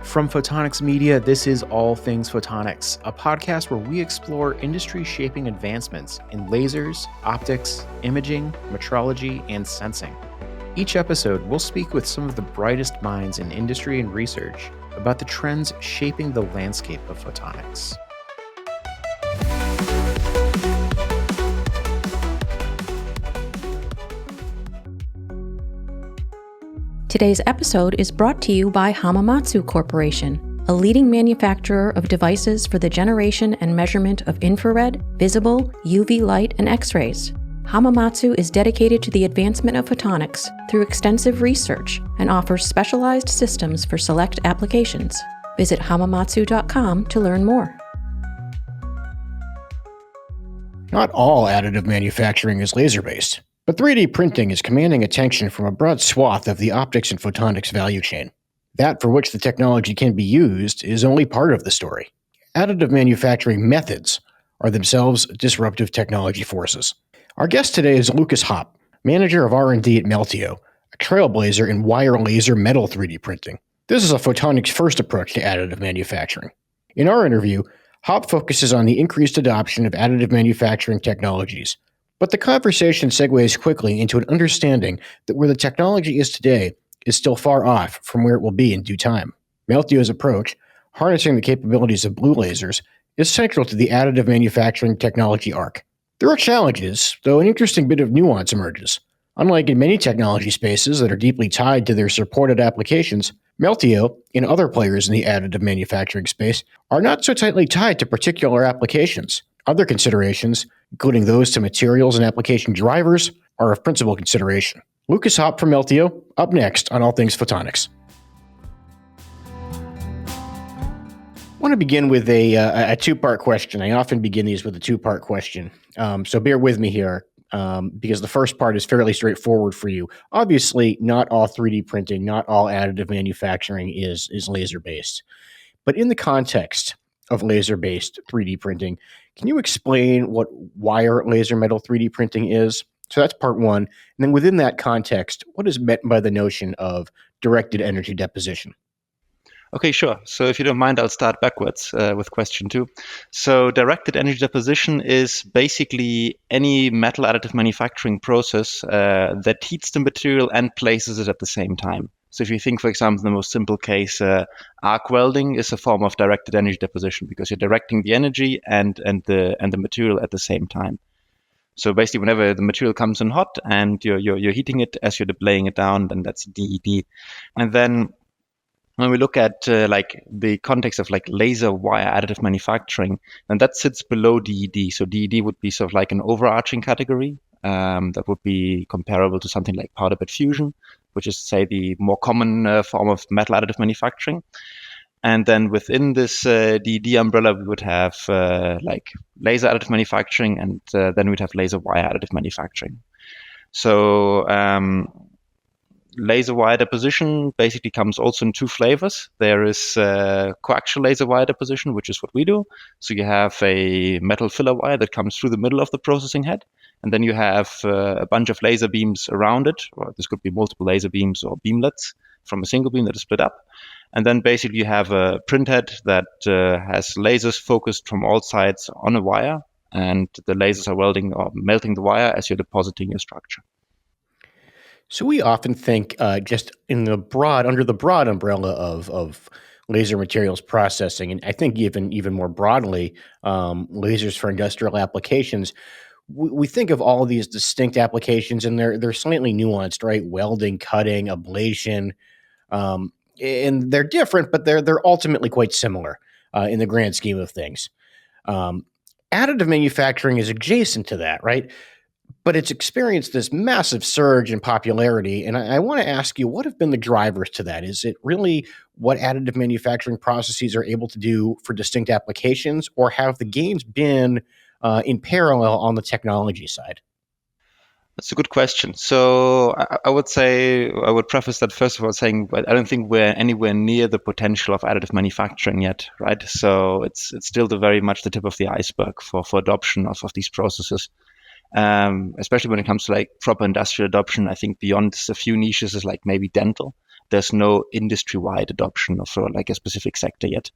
From Photonics Media, this is All Things Photonics, a podcast where we explore industry-shaping advancements in lasers, optics, imaging, metrology, and sensing. Each episode, we'll speak with some of the brightest minds in industry and research about the trends shaping the landscape of photonics. Today's episode is brought to you by Hamamatsu Corporation, a leading manufacturer of devices for the generation and measurement of infrared, visible, UV light, and X-rays. Hamamatsu is dedicated to the advancement of photonics through extensive research and offers specialized systems for select applications. Visit hamamatsu.com to learn more. Not all additive manufacturing is laser-based, but 3D printing is commanding attention from a broad swath of the optics and photonics value chain. That for which the technology can be used is only part of the story. Additive manufacturing methods are themselves disruptive technology forces. Our guest today is Lukas Hoppe, manager of R&D at Meltio, a trailblazer in wire laser metal 3D printing. This is a photonics first approach to additive manufacturing. In our interview, Hoppe focuses on the increased adoption of additive manufacturing technologies. But the conversation segues quickly into an understanding that where the technology is today is still far off from where it will be in due time. Meltio's approach, harnessing the capabilities of blue lasers, is central to the additive manufacturing technology arc. There are challenges, though an interesting bit of nuance emerges. Unlike in many technology spaces that are deeply tied to their supported applications, Meltio and other players in the additive manufacturing space are not so tightly tied to particular applications. Other considerations, including those to materials and application drivers, are of principal consideration. Lukas Hoppe from Meltio, up next on All Things Photonics. I want to begin with a two-part question. I often begin these with a two-part question, so bear with me here, because the first part is fairly straightforward for you. Obviously, not all 3D printing, not all additive manufacturing is laser-based. But in the context of laser-based 3D printing, can you explain what wire laser metal 3D printing is? So that's part one. And then within that context, what is meant by the notion of directed energy deposition? Okay, sure. So if you don't mind, I'll start backwards with question two. So directed energy deposition is basically any metal additive manufacturing process that heats the material and places it at the same time. So if you think, for example, the most simple case, arc welding is a form of directed energy deposition because you're directing the energy and the material at the same time. So basically, whenever the material comes in hot and you're heating it as you're laying it down, then that's DED. And then when we look at like the context of like laser wire additive manufacturing, then that sits below DED. So DED would be sort of like an overarching category that would be comparable to something like powder bed fusion, which is, say, the more common form of metal additive manufacturing. And then within this DED umbrella, we would have like laser additive manufacturing, and then we'd have laser wire additive manufacturing. So laser wire deposition basically comes also in two flavors. There is coaxial laser wire deposition, which is what we do. So you have a metal filler wire that comes through the middle of the processing head. And then you have a bunch of laser beams around it, or this could be multiple laser beams or beamlets from a single beam that is split up. And then basically you have a print head that has lasers focused from all sides on a wire, and the lasers are welding or melting the wire as you're depositing your structure. So we often think just in the under the broad umbrella of laser materials processing, and I think even more broadly, lasers for industrial applications. We think of all of these distinct applications, and they're slightly nuanced, right? Welding, cutting, ablation, and they're different, but they're ultimately quite similar in the grand scheme of things. Additive manufacturing is adjacent to that, right? But it's experienced this massive surge in popularity, and I want to ask you, what have been the drivers to that? Is it really what additive manufacturing processes are able to do for distinct applications, or have the gains been in parallel on the technology side? That's a good question. So I would say, I would preface that first of all saying, I don't think we're anywhere near the potential of additive manufacturing yet, right? So it's still very much the tip of the iceberg for adoption of these processes. Especially when it comes to like proper industrial adoption. I think beyond a few niches is like maybe dental, there's no industry-wide adoption for like a specific sector yet.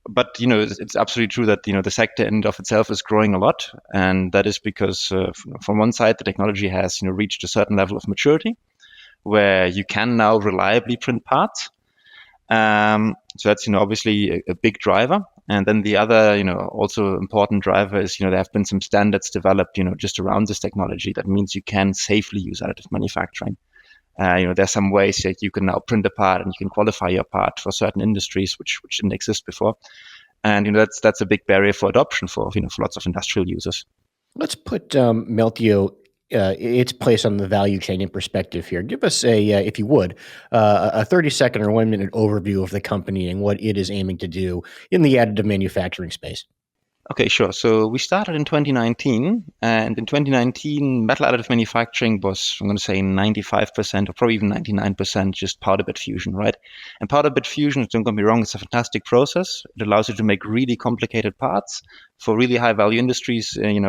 But it's absolutely true that the sector in and of itself is growing a lot, and that is because from one side the technology has reached a certain level of maturity where you can now reliably print parts. So that's obviously a big driver, and then the other also important driver is there have been some standards developed just around this technology. That means you can safely use additive manufacturing. There's some ways that you can now print a part and you can qualify your part for certain industries which didn't exist before, and that's a big barrier for adoption for for lots of industrial users. Let's put Meltio, its place on the value chain in perspective here. Give us if you would, a 30-second or 1-minute overview of the company and what it is aiming to do in the additive manufacturing space. Okay, sure. So we started in 2019, and in 2019, metal additive manufacturing was, I'm going to say, 95% or probably even 99% just powder bed fusion, right? And powder bed fusion, don't get me wrong, it's a fantastic process. It allows you to make really complicated parts for really high value industries, in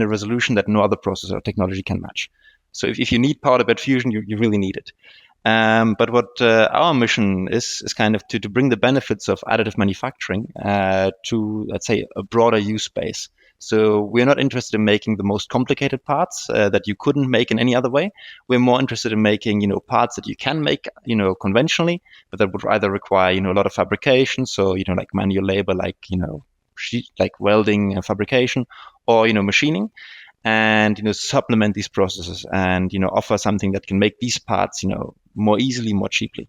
a resolution that no other process or technology can match. So if you need powder bed fusion, you really need it. But what our mission is kind of to bring the benefits of additive manufacturing to, let's say, a broader use space. So we're not interested in making the most complicated parts that you couldn't make in any other way. We're more interested in making, parts that you can make, conventionally, but that would either require, a lot of fabrication. So, like manual labor, like, like welding and fabrication, or, machining. And supplement these processes and offer something that can make these parts more easily, more cheaply.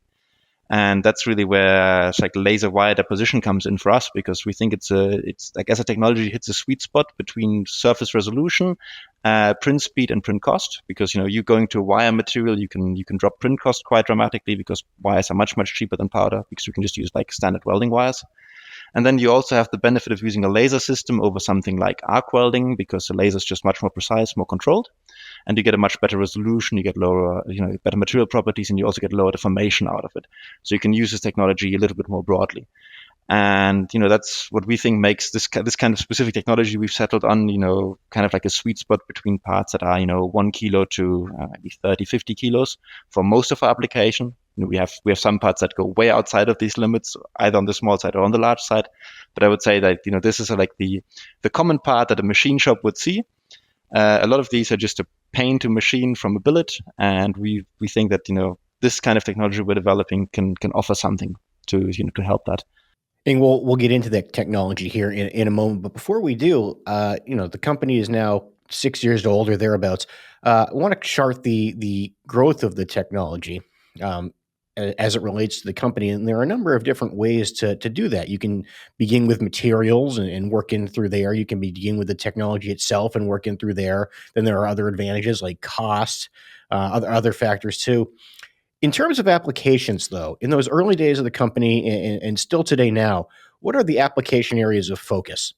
And that's really where like laser wire deposition comes in for us, because we think it's like, as a technology, hits a sweet spot between surface resolution, print speed, and print cost. Because you going to a wire material, you can drop print cost quite dramatically, because wires are much cheaper than powder, because you can just use like standard welding wires. And then you also have the benefit of using a laser system over something like arc welding, because the laser is just much more precise, more controlled, and you get a much better resolution, you get lower, better material properties, and you also get lower deformation out of it. So you can use this technology a little bit more broadly. And that's what we think makes this kind of specific technology we've settled on, kind of like a sweet spot between parts that are 1 kilo to maybe 30, 50 kilos for most of our application. We have some parts that go way outside of these limits, either on the small side or on the large side. But I would say that this is like the common part that a machine shop would see. A lot of these are just a pain to machine from a billet, and we think that this kind of technology we're developing can offer something to help that. And we'll get into that technology here in a moment. But before we do, the company is now 6 years old or thereabouts. I want to chart the growth of the technology as it relates to the company. And there are a number of different ways to do that. You can begin with materials and work in through there. You can begin with the technology itself and work in through there. Then there are other advantages like cost, other factors too. In terms of applications, though, in those early days of the company and still today now, what are the application areas of focus?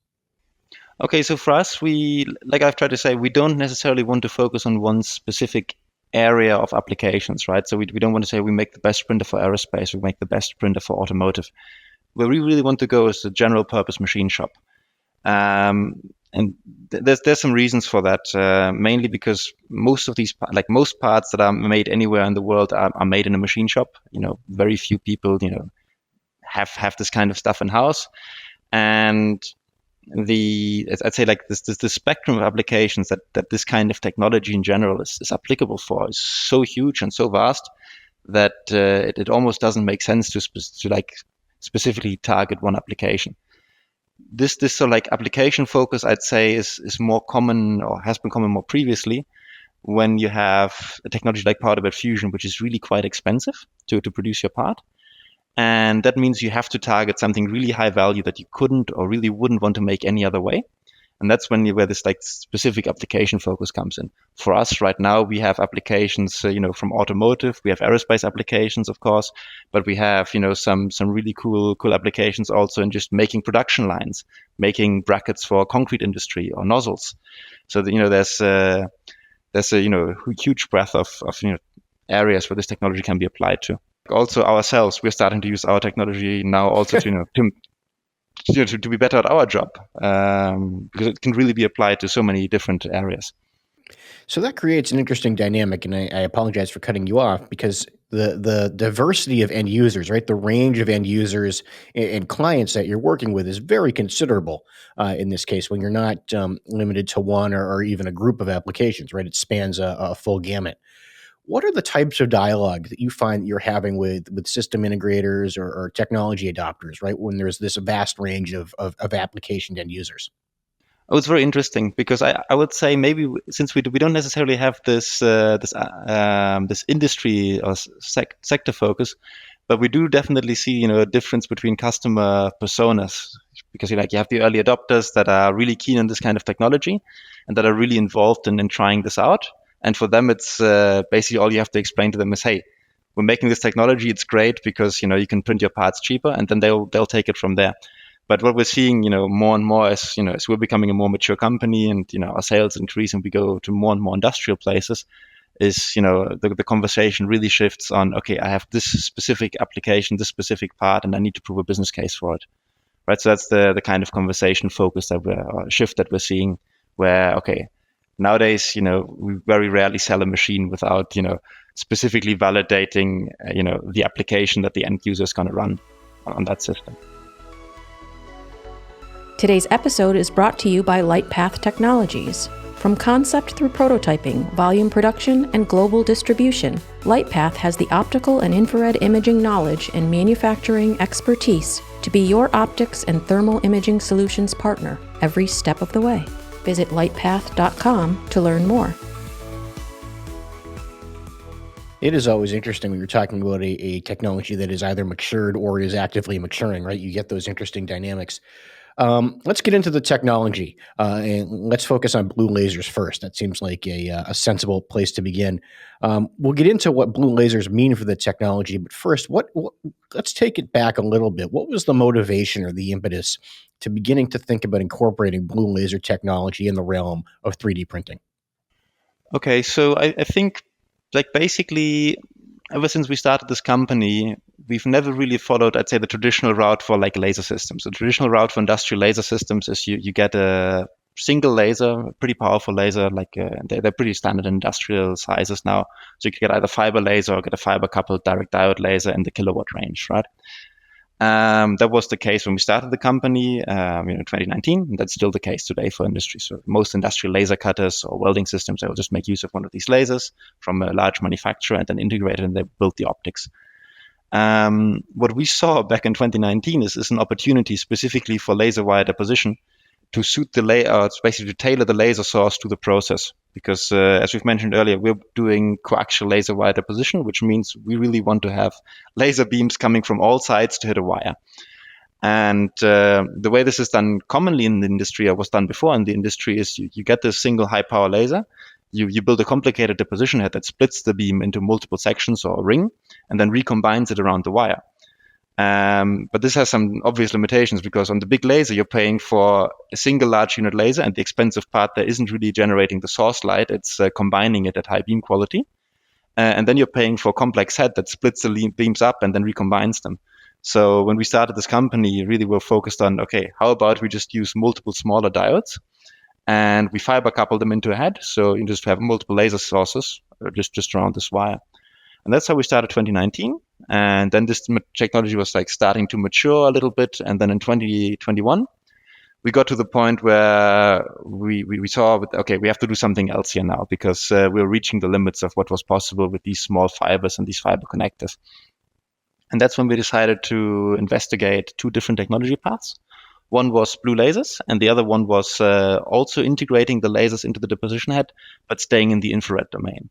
Okay, so for us, like I've tried to say, we don't necessarily want to focus on one specific area of applications, right? So we don't want to say we make the best printer for aerospace, we make the best printer for automotive. Where we really want to go is the general purpose machine shop. And there's some reasons for that, mainly because most of these, like most parts that are made anywhere in the world are made in a machine shop. Very few people, have this kind of stuff in house. And I'd say like the spectrum of applications that this kind of technology in general is applicable for is so huge and so vast that it almost doesn't make sense to like specifically target one application. This sort of like application focus, I'd say, is more common, or has been common more previously, when you have a technology like powder bed fusion, which is really quite expensive to produce your part. And that means you have to target something really high value that you couldn't or really wouldn't want to make any other way. And that's where this like specific application focus comes in. For us right now, we have applications, from automotive. We have aerospace applications, of course, but we have, some really cool applications also in just making production lines, making brackets for concrete industry or nozzles. So there's a huge breadth of areas where this technology can be applied to. Also ourselves, we're starting to use our technology now also to be better at our job, because it can really be applied to so many different areas. So that creates an interesting dynamic, and I apologize for cutting you off because the diversity of end users, right? The range of end users and clients that you're working with is very considerable in this case when you're not limited to one or even a group of applications, right? It spans a full gamut. What are the types of dialogue that you find you're having with system integrators or technology adopters, right? When there's this vast range of application end users. Oh, it's very interesting because I would say maybe since we don't necessarily have this industry or sector focus, but we do definitely see a difference between customer personas because you have the early adopters that are really keen on this kind of technology and that are really involved in trying this out. And for them, it's basically all you have to explain to them is, hey, we're making this technology. It's great because you can print your parts cheaper, and then they'll take it from there. But what we're seeing, more and more as we're becoming a more mature company and, our sales increase and we go to more and more industrial places is, the conversation really shifts on, okay, I have this specific application, this specific part, and I need to prove a business case for it. Right. So that's the kind of conversation focus or shift that we're seeing where, okay, nowadays, we very rarely sell a machine without, specifically validating, the application that the end user is going to run on that system. Today's episode is brought to you by LightPath Technologies. From concept through prototyping, volume production, and global distribution, LightPath has the optical and infrared imaging knowledge and manufacturing expertise to be your optics and thermal imaging solutions partner every step of the way. Visit lightpath.com to learn more. It is always interesting when you're talking about a technology that is either matured or is actively maturing, right? You get those interesting dynamics. Let's get into the technology and let's focus on blue lasers first. That seems like a sensible place to begin. We'll get into what blue lasers mean for the technology, but first, let's take it back a little bit. What was the motivation or the impetus to beginning to think about incorporating blue laser technology in the realm of 3D printing? Okay, so I think basically ever since we started this company, we've never really followed, I'd say, the traditional route for laser systems. The traditional route for industrial laser systems is you get a single laser, a pretty powerful laser, they're pretty standard industrial sizes now. So you can get either fiber laser or get a fiber coupled direct diode laser in the kilowatt range, right? That was the case when we started the company, 2019, and that's still the case today for industry. So most industrial laser cutters or welding systems, they will just make use of one of these lasers from a large manufacturer and then integrate it and they build the optics. What we saw back in 2019 is an opportunity specifically for laser wire deposition to suit the layouts, basically to tailor the laser source to the process. Because as we've mentioned earlier, we're doing coaxial laser wire deposition, which means we really want to have laser beams coming from all sides to hit a wire. And the way this is done commonly in the industry, or was done before in the industry, is you get this single high power laser, you build a complicated deposition head that splits the beam into multiple sections or a ring, and then recombines it around the wire. But this has some obvious limitations because on the big laser, you're paying for a single large unit laser, and the expensive part there isn't really generating the source light, it's combining it at high beam quality. And then you're paying for a complex head that splits the beams up and then recombines them. So when we started this company, really we're focused on, okay, how about we just use multiple smaller diodes and we fiber couple them into a head. So you just have multiple laser sources just around this wire. And that's how we started 2019. And then this technology was starting to mature a little bit. And then in 2021, we got to the point where we saw, okay, we have to do something else here now because we're reaching the limits of what was possible with these small fibers and these fiber connectors. And that's when we decided to investigate two different technology paths. One was blue lasers, and the other one was also integrating the lasers into the deposition head, but staying in the infrared domain.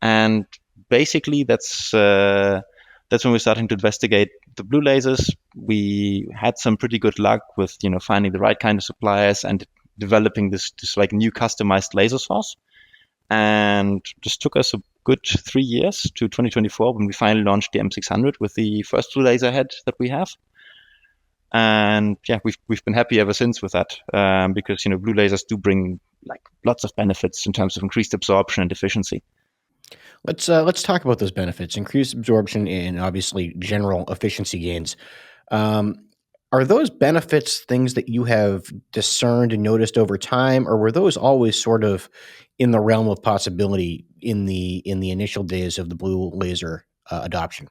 And basically, that's when we're starting to investigate the blue lasers. We had some pretty good luck with finding the right kind of suppliers and developing this new customized laser source. And just took us a good 3 years to 2024 when we finally launched the M600 with the first blue laser head that we have. And yeah, we've been happy ever since with that because blue lasers do bring lots of benefits in terms of increased absorption and efficiency. Let's talk about those benefits: increased absorption and obviously general efficiency gains. Are those benefits things that you have discerned and noticed over time, or were those always sort of in the realm of possibility in the initial days of the blue laser adoption?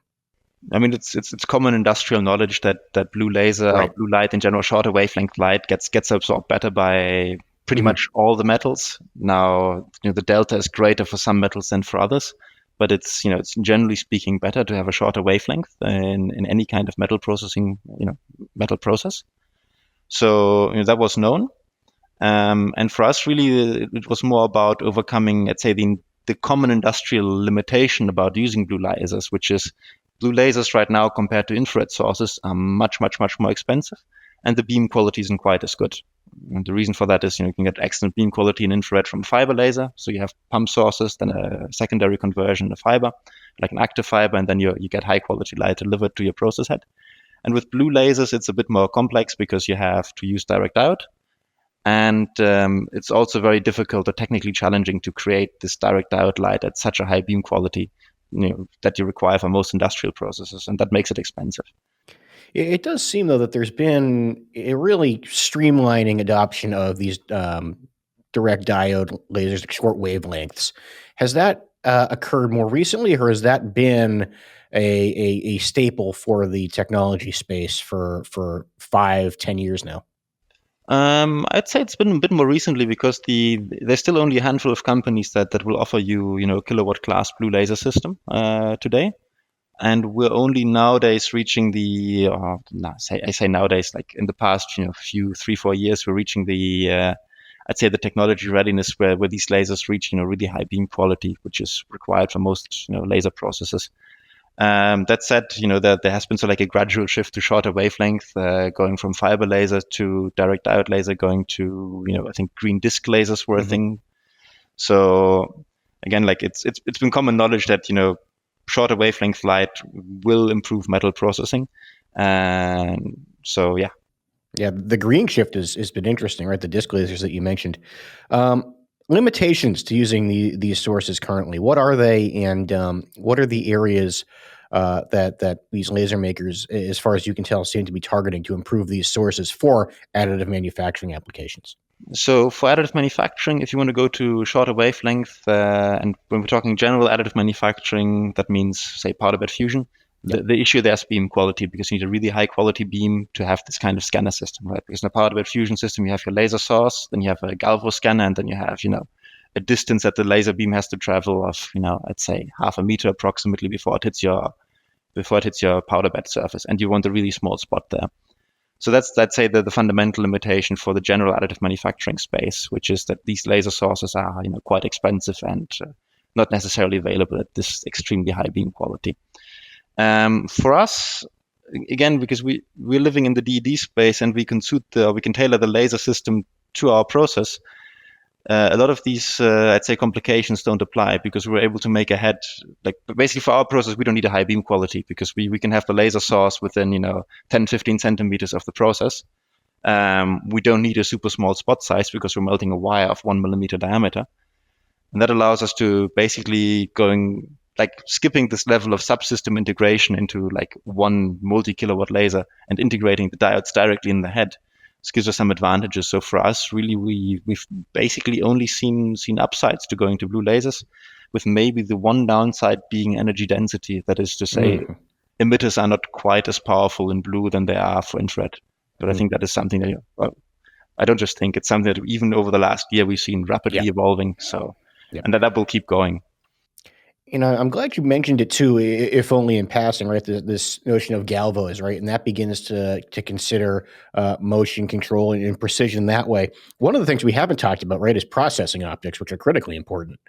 I mean, it's common industrial knowledge that blue laser or Right. blue light in general, shorter wavelength light gets absorbed better by pretty Hmm. much all the metals. Now, the delta is greater for some metals than for others, but it's generally speaking better to have a shorter wavelength in any kind of metal processing, metal process. So that was known. And for us, really, it was more about overcoming, let's say, the common industrial limitation about using blue lasers, which is blue lasers right now compared to infrared sources are much, much, much more expensive, and the beam quality isn't quite as good. And the reason for that is, you can get excellent beam quality in infrared from fiber laser. So you have pump sources, then a secondary conversion of fiber, like an active fiber, and then you get high quality light delivered to your process head. And with blue lasers, it's a bit more complex because you have to use direct diode, and it's also very difficult or technically challenging to create this direct diode light at such a high beam quality, that you require for most industrial processes, and that makes it expensive. It does seem, though, that there's been a really streamlining adoption of these direct diode lasers, like short wavelengths. Has that occurred more recently, or has that been a staple for the technology space for 5, 10 years now? I'd say it's been a bit more recently because there's still only a handful of companies that will offer you, kilowatt class blue laser system today. And we're only nowadays reaching I say nowadays, like in the past, few 3-4 years, we're reaching I'd say the technology readiness where these lasers reach, really high beam quality, which is required for most, laser processes. That said, there has been like a gradual shift to shorter wavelength, going from fiber laser to direct diode laser, going to, I think green disk lasers were a thing. So again, like it's been common knowledge that, shorter wavelength light will improve metal processing. And so, yeah. Yeah, the green shift has been interesting, right? The disk lasers that you mentioned. Limitations to using these sources currently. What are they, and what are the areas that these laser makers, as far as you can tell, seem to be targeting to improve these sources for additive manufacturing applications? So for additive manufacturing, if you want to go to shorter wavelength, and when we're talking general additive manufacturing, that means, say, powder bed fusion. Yep. The issue there is beam quality, because you need a really high quality beam to have this kind of scanner system, right? Because in a powder bed fusion system, you have your laser source, then you have a galvo scanner, and then you have, a distance that the laser beam has to travel of, I'd say half a meter approximately before it hits your powder bed surface, and you want a really small spot there. So that's, let's say, the fundamental limitation for the general additive manufacturing space, which is that these laser sources are, quite expensive and not necessarily available at this extremely high beam quality. For us, again, because we're living in the DED space and we can tailor the laser system to our process. A lot of these, I'd say, complications don't apply because we're able to make a head. Like basically for our process, we don't need a high beam quality because we can have the laser source within 10, 15 centimeters of the process. We don't need a super small spot size because we're melting a wire of 1 millimeter diameter, and that allows us to basically skipping this level of subsystem integration into like one multi-kilowatt laser and integrating the diodes directly in the head. This gives us some advantages. So for us, really, we've basically only seen upsides to going to blue lasers, with maybe the one downside being energy density. That is to say, emitters are not quite as powerful in blue than they are for infrared. But I think that is something that I don't just think, it's something that even over the last year we've seen rapidly evolving. So, and that will keep going. I'm glad you mentioned it too, if only in passing, right? This notion of galvos, right? And that begins to consider motion control and precision that way. One of the things we haven't talked about, right, is processing optics, which are critically important.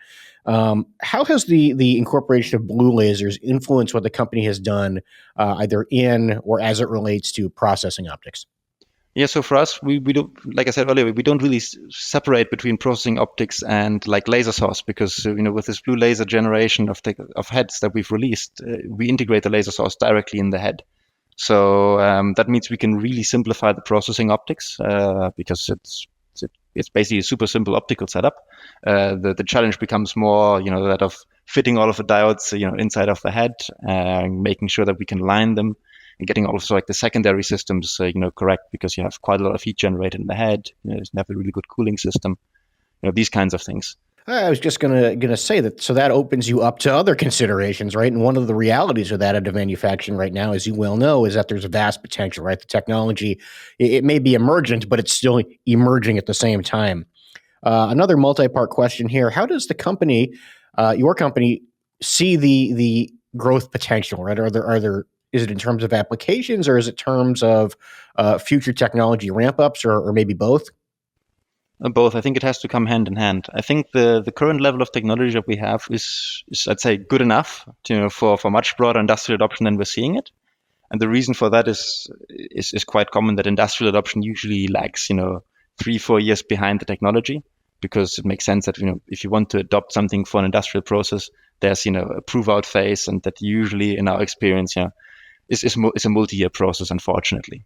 How has the incorporation of blue lasers influenced what the company has done, either in or as it relates to processing optics? Yeah, so for us, we don't, like I said earlier, we don't really separate between processing optics and like laser source, because with this blue laser generation of heads that we've released, we integrate the laser source directly in the head. So that means we can really simplify the processing optics, because it's basically a super simple optical setup. The challenge becomes more that of fitting all of the diodes inside of the head, making sure that we can line them, and getting also like the secondary systems, correct, because you have quite a lot of heat generated in the head. You have a really good cooling system. These kinds of things. I was just gonna say that, so that opens you up to other considerations, right? And one of the realities of additive manufacturing right now, as you well know, is that there's a vast potential, right? The technology, it may be emergent, but it's still emerging at the same time. Another multi-part question here: how does the company, your company, see the growth potential? Right? Are there is it in terms of applications, or is it terms of future technology ramp ups, or maybe both? Both. I think it has to come hand in hand. I think the current level of technology that we have is I'd say good enough for much broader industrial adoption than we're seeing it. And the reason for that is quite common, that industrial adoption usually lags 3-4 years behind the technology, because it makes sense that if you want to adopt something for an industrial process, there's a prove out phase, and that usually in our experience is a multi-year process, unfortunately.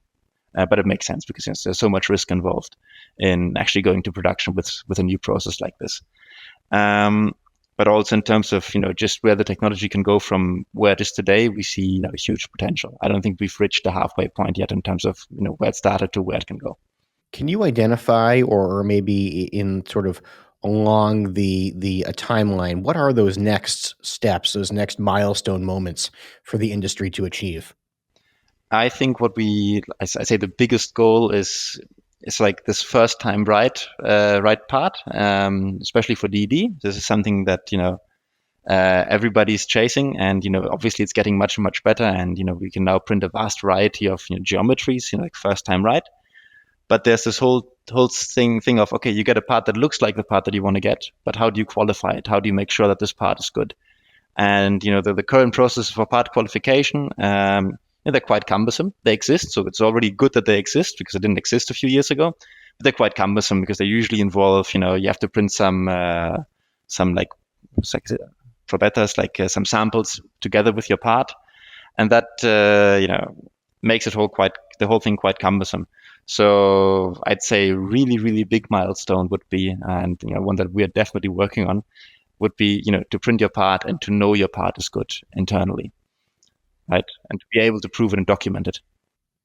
But it makes sense because there's so much risk involved in actually going to production with a new process like this. But also in terms of just where the technology can go from where it is today, we see huge potential. I don't think we've reached the halfway point yet in terms of where it started to where it can go. Can you identify, or maybe in sort of along the timeline, what are those next steps, those next milestone moments for the industry to achieve? I think I say the biggest goal is like this first time right part, especially for DD. This is something that everybody's chasing, and obviously it's getting much better, and we can now print a vast variety of geometries, like first time right. But there's this whole thing of, okay, you get a part that looks like the part that you want to get, but how do you qualify it? How do you make sure that this part is good? And the current process for part qualification, they're quite cumbersome. They exist, so it's already good that they exist, because they didn't exist a few years ago. But they're quite cumbersome because they usually involve, you have to print some like probetas, like some samples together with your part, and that makes the whole thing quite cumbersome. So I'd say really big milestone would be, and one that we are definitely working on, would be to print your part and to know your part is good internally. Right, and to be able to prove it and document it.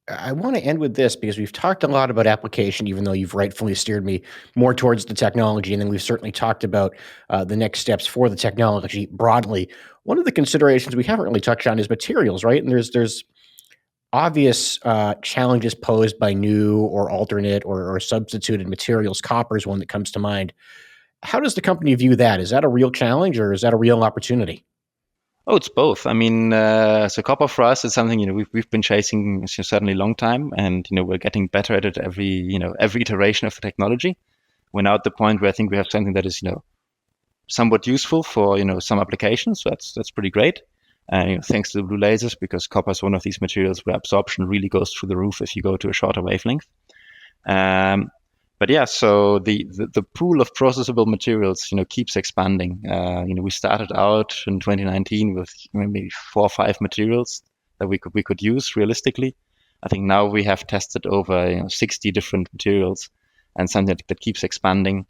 I want to end with this, because we've talked a lot about application, even though you've rightfully steered me more towards the technology, and then we've certainly talked about the next steps for the technology broadly. One of the considerations we haven't really touched on is materials, right? And there's obvious challenges posed by new or alternate or substituted materials. Copper is one that comes to mind. How does the company view that? Is that a real challenge, or is that a real opportunity? Oh, it's both. I mean, so copper for us is something we've been chasing certainly a long time, and we're getting better at it every iteration of the technology. We're now at the point where I think we have something that is somewhat useful for some applications. So that's pretty great. Thanks to the blue lasers, because copper is one of these materials where absorption really goes through the roof if you go to a shorter wavelength. But yeah, so the pool of processable materials, keeps expanding. We started out in 2019 with maybe 4 or 5 materials that we could use realistically. I think now we have tested over 60 different materials, and something that keeps expanding.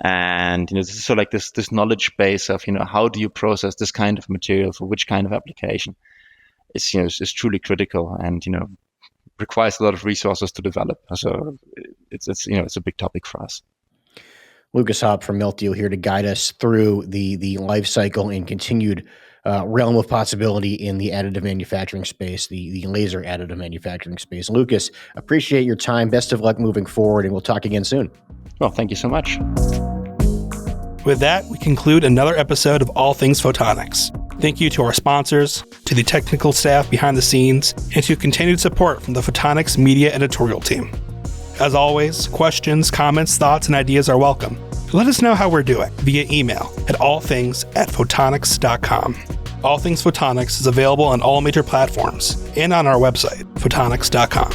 And this is sort of like this knowledge base of how do you process this kind of material for which kind of application is truly critical, and requires a lot of resources to develop. So it's a big topic for us. Lukas Hoppe from Meltio here to guide us through the life cycle and continued realm of possibility in the additive manufacturing space, the laser additive manufacturing space. Lukas, appreciate your time. Best of luck moving forward, and we'll talk again soon. Well, thank you so much. With that, we conclude another episode of All Things Photonics. Thank you to our sponsors, to the technical staff behind the scenes, and to continued support from the Photonics Media editorial team. As always, questions, comments, thoughts, and ideas are welcome. Let us know how we're doing via email at allthings@photonics.com. All Things Photonics is available on all major platforms and on our website, photonics.com.